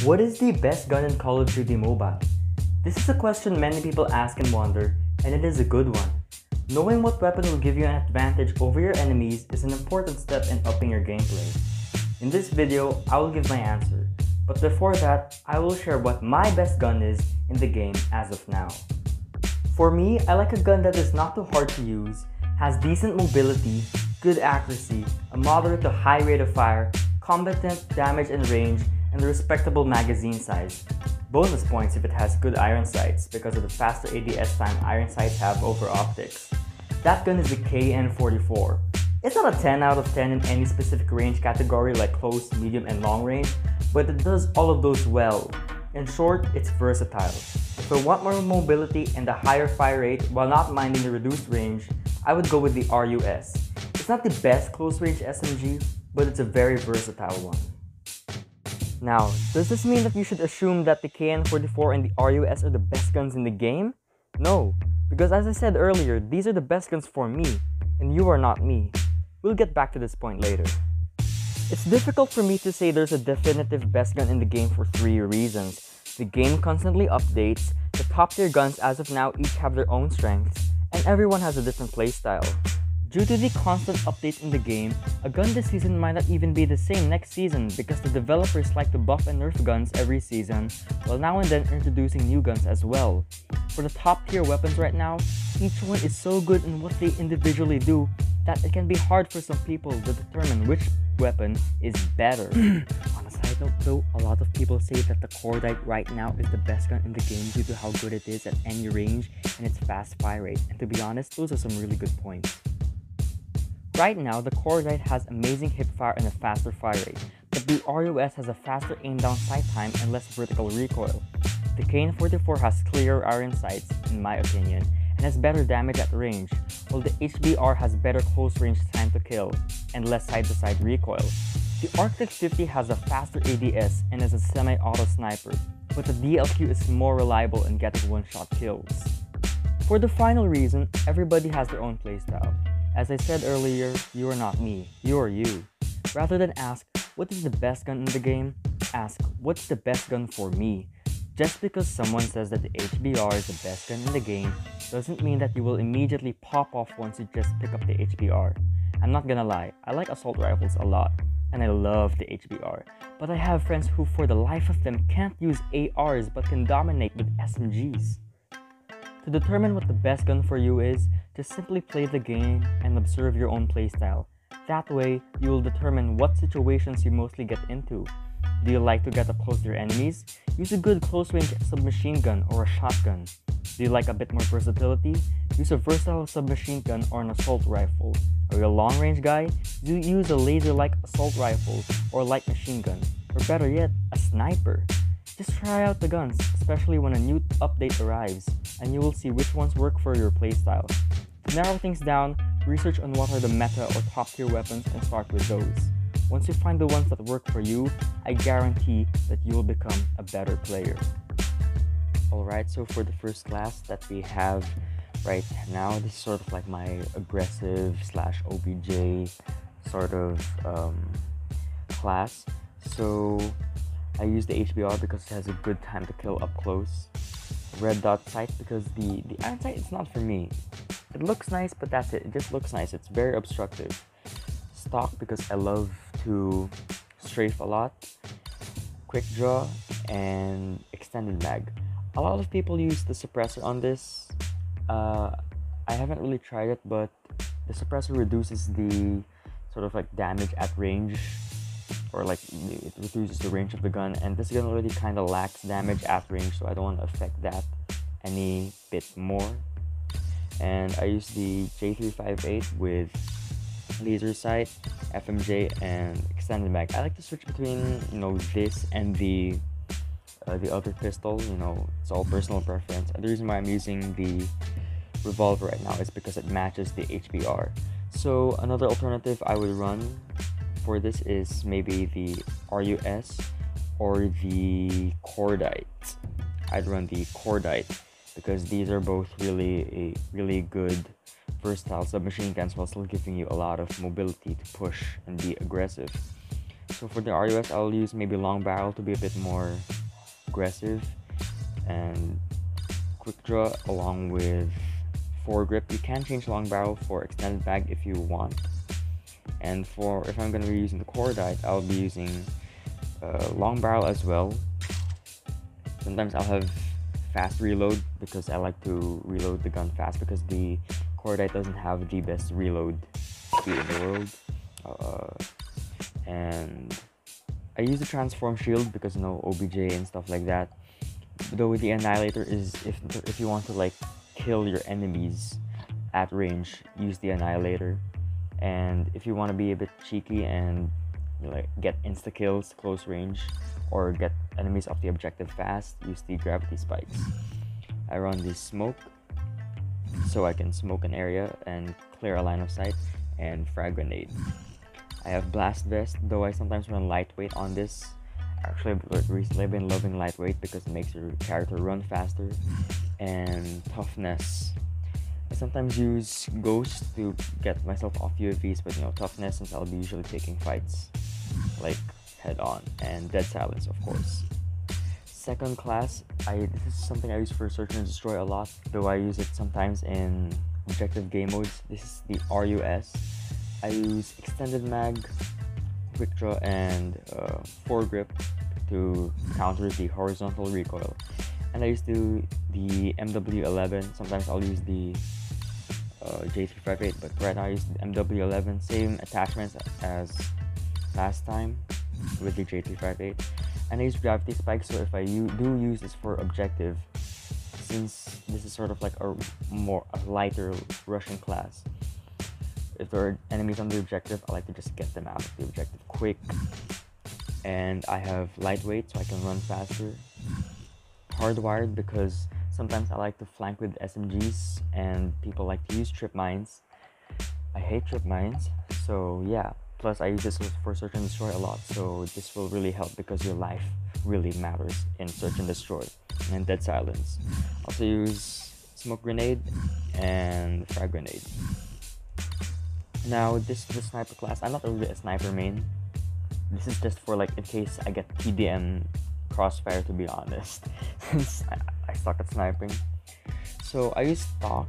What is the best gun in Call of Duty Mobile? This is a question many people ask and wonder, and it is a good one. Knowing what weapon will give you an advantage over your enemies is an important step in upping your gameplay. In this video, I will give my answer, but before that, I will share what my best gun is in the game as of now. For me, I like a gun that is not too hard to use, has decent mobility, good accuracy, a moderate to high rate of fire, competent damage and range, and a respectable magazine size. Bonus points if it has good iron sights because of the faster ADS time iron sights have over optics. That gun is the KN-44. It's not a 10 out of 10 in any specific range category like close, medium, and long range, but it does all of those well. In short, it's versatile. If I want more mobility and a higher fire rate while not minding the reduced range, I would go with the RUS. It's not the best close range SMG, but it's a very versatile one. Now, does this mean that you should assume that the KN-44 and the RUS are the best guns in the game? No, because as I said earlier, these are the best guns for me, and you are not me. We'll get back to this point later. It's difficult for me to say there's a definitive best gun in the game for three reasons. The game constantly updates, the top tier guns as of now each have their own strengths, and everyone has a different playstyle. Due to the constant updates in the game, a gun this season might not even be the same next season because the developers like to buff and nerf guns every season, while now and then introducing new guns as well. For the top tier weapons right now, each one is so good in what they individually do that it can be hard for some people to determine which weapon is better. On a side note though, a lot of people say that the Cordite right now is the best gun in the game due to how good it is at any range and its fast fire rate, and to be honest, those are some really good points. Right now, the Cordite has amazing hipfire and a faster fire rate, but the RUS has a faster aim down sight time and less vertical recoil. The KN-44 has clearer iron sights, in my opinion, and has better damage at range, while the HBR has better close range time to kill and less side-to-side recoil. The Arctic 50 has a faster ADS and is a semi-auto sniper, but the DLQ is more reliable in getting one-shot kills. For the final reason, everybody has their own playstyle. As I said earlier, you are not me, you are you. Rather than ask, what is the best gun in the game? Ask, what's the best gun for me? Just because someone says that the HBR is the best gun in the game doesn't mean that you will immediately pop off once you just pick up the HBR. I'm not gonna lie, I like assault rifles a lot, and I love the HBR, but I have friends who for the life of them can't use ARs but can dominate with SMGs. To determine what the best gun for you is, just simply play the game and observe your own playstyle. That way, you will determine what situations you mostly get into. Do you like to get up close to your enemies? Use a good close-range submachine gun or a shotgun. Do you like a bit more versatility? Use a versatile submachine gun or an assault rifle. Are you a long-range guy? Do you use a laser-like assault rifle or a light machine gun? Or better yet, a sniper? Just try out the guns, especially when a new update arrives, and you will see which ones work for your playstyle. To narrow things down, research on what are the meta or top tier weapons and start with those. Once you find the ones that work for you, I guarantee that you will become a better player. Alright, so for the first class that we have right now, this is sort of like my aggressive / OBJ sort of class. So I use the HBR because it has a good time to kill up close. Red dot sight because the iron sight is not for me. It looks nice, but that's it. It just looks nice. It's very obstructive. Stock because I love to strafe a lot. Quick draw and extended mag. A lot of people use the suppressor on this. I haven't really tried it, but the suppressor reduces the sort of like damage at range, or like it reduces the range of the gun, and this gun already kind of lacks damage at range, so I don't want to affect that any bit more. And I use the J358 with laser sight, FMJ, and extended mag. I like to switch between this and the other pistol. It's all personal preference, and the reason why I'm using the revolver right now is because it matches the HBR. So another alternative I would run for this is maybe the RUS or the Cordite. I'd run the Cordite because these are both really good versatile submachine guns while still giving you a lot of mobility to push and be aggressive. So for the RUS, I'll use maybe long barrel to be a bit more aggressive, and quick draw along with foregrip. You can change long barrel for extended mag if you want. And for if I'm going to be using the cordite, I'll be using long barrel as well. Sometimes I'll have fast reload because I like to reload the gun fast, because the cordite doesn't have the best reload speed in the world. And I use the transform shield because OBJ and stuff like that. Though the annihilator is if you want to like kill your enemies at range, use the annihilator. And if you want to be a bit cheeky and like get insta kills close range or get enemies off the objective fast, use the gravity spikes. I run the smoke so I can smoke an area and clear a line of sight, and frag grenade. I have blast vest, though I sometimes run lightweight on this. Actually, recently I've been loving lightweight because it makes your character run faster. And toughness. I sometimes use ghost to get myself off UAVs, but toughness, since I'll be usually taking fights like head on. And dead silence, of course. Second class, this is something I use for search and destroy a lot, though I use it sometimes in objective game modes. This is the RUS. I use extended mag, quick draw, and foregrip to counter the horizontal recoil. And I use the MW11. Sometimes I'll use the J358, but right now I use the MW11. Same attachments as last time with the J358. And I use gravity spikes, so if I do use this for objective, since this is sort of like a lighter Russian class, if there are enemies on the objective, I like to just get them out of the objective quick. And I have lightweight, so I can run faster. Hardwired, because sometimes I like to flank with SMGs and people like to use trip mines. I hate trip mines, so yeah. Plus I use this for search and destroy a lot, so this will really help because your life really matters in search and destroy. And dead silence. Also use smoke grenade and frag grenade. Now this is the sniper class. I'm not really a sniper main. This is just for like in case I get TDM crossfire, to be honest, since I suck at sniping. So I use stock.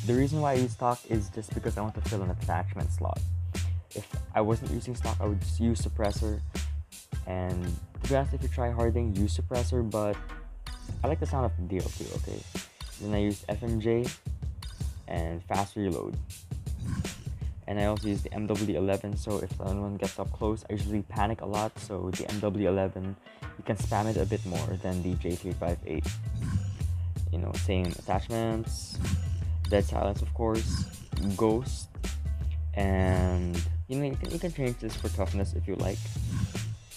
The reason why I use stock is just because I want to fill an attachment slot. If I wasn't using stock, I would just use suppressor. And to be honest, if you try harding, use suppressor, but I like the sound of the deal too, okay? Then I used FMJ and fast reload. And I also use the MW11, so if someone gets up close, I usually panic a lot, so the MW11, you can spam it a bit more than the J358. Same attachments, dead silence of course, ghost, and you can change this for toughness if you like.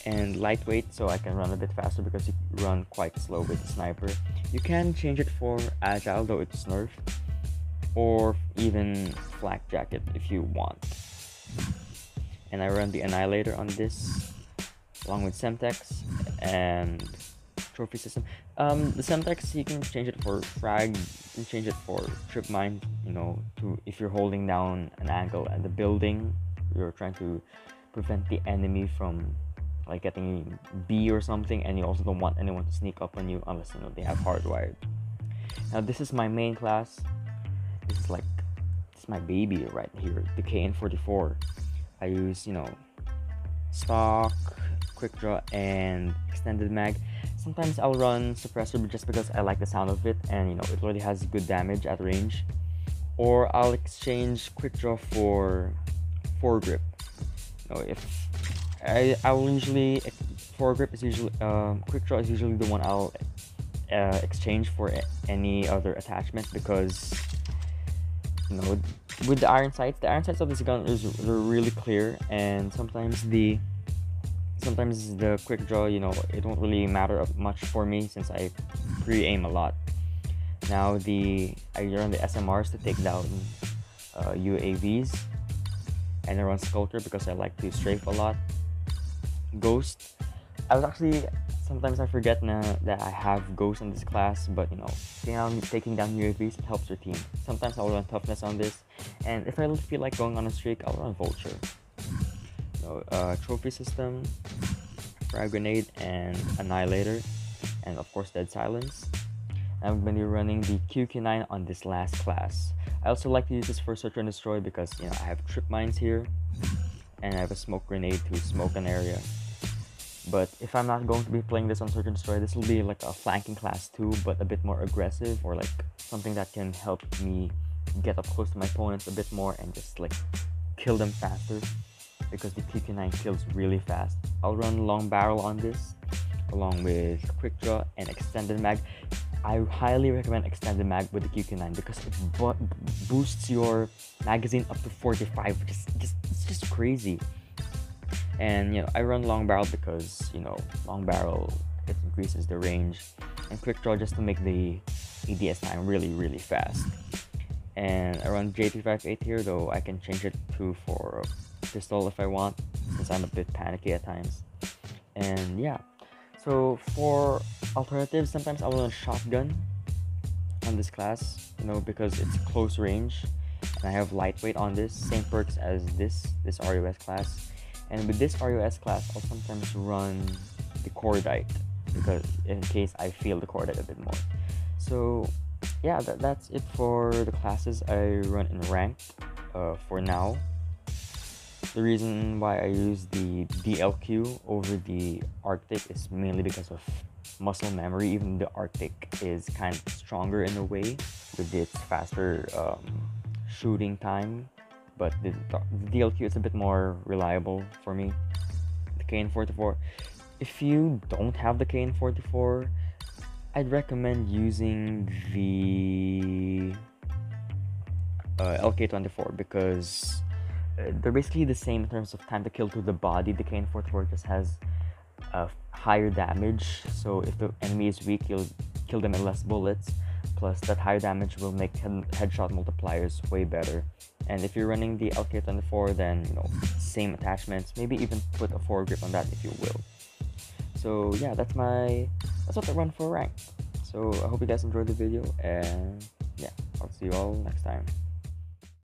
And lightweight, so I can run a bit faster because you run quite slow with the sniper. You can change it for agile, though it's nerfed, or even flak jacket if you want. And I run the annihilator on this along with Semtex and trophy system. The Semtex, you can change it for frag, you can change it for trip mine, to if you're holding down an angle at the building, you're trying to prevent the enemy from like getting B or something, and you also don't want anyone to sneak up on you unless they have hardwired. Now this is my main class. This is my baby right here, the KN44. I use stock, quick draw, and extended mag. Sometimes I'll run suppressor just because I like the sound of it, and it already has good damage at range. Or I'll exchange quick draw for foregrip. If I will usually foregrip is usually quick draw is usually the one I'll exchange for any other attachment, because with the iron sights of this gun they're really clear, and sometimes the quick draw, it won't really matter much for me since I pre-aim a lot. Now I run the SMRs to take down UAVs, and I run Sculptor because I like to strafe a lot. Ghost, sometimes I forget that I have Ghost in this class, but taking down UAVs, it helps your team. Sometimes I'll run toughness on this, and if I feel like going on a streak, I'll run Vulture. trophy system, frag grenade, and annihilator, and of course dead silence. I'm going to be running the QQ9 on this last class. I also like to use this for search and destroy because I have trip mines here, and I have a smoke grenade to smoke an area. But if I'm not going to be playing this on search and destroy, this will be like a flanking class too, but a bit more aggressive, or like something that can help me get up close to my opponents a bit more and just like kill them faster, because the QQ9 kills really fast. I'll run long barrel on this along with quick draw and extended mag. I highly recommend extended mag with the QQ9 because it boosts your magazine up to 45. It's just crazy. And I run long barrel because long barrel, it increases the range, and quick draw just to make the ADS time really fast. And I run J358 here, though I can change it to for a pistol if I want, since I'm a bit panicky at times. And yeah, so for alternatives, sometimes I will run shotgun on this class, because it's close range, and I have lightweight on this, same perks as this RUS class. And with this RUS class, I'll sometimes run the cordite, because in case I feel the cordite a bit more. So yeah, that's it for the classes I run in ranked for now. The reason why I use the DLQ over the Arctic is mainly because of muscle memory. Even the Arctic is kind of stronger in a way with its faster shooting time, but the DLQ is a bit more reliable for me. The KN-44, if you don't have the KN-44, I'd recommend using the LK-24, because they're basically the same in terms of time to kill to the body. The KN-44 just has higher damage, so if the enemy is weak, you'll kill them in less bullets, plus that higher damage will make headshot multipliers way better. And if you're running the LK-24, then same attachments, maybe even put a foregrip on that if you will. So yeah, that's what I run for rank. So I hope you guys enjoyed the video, and yeah, I'll see you all next time.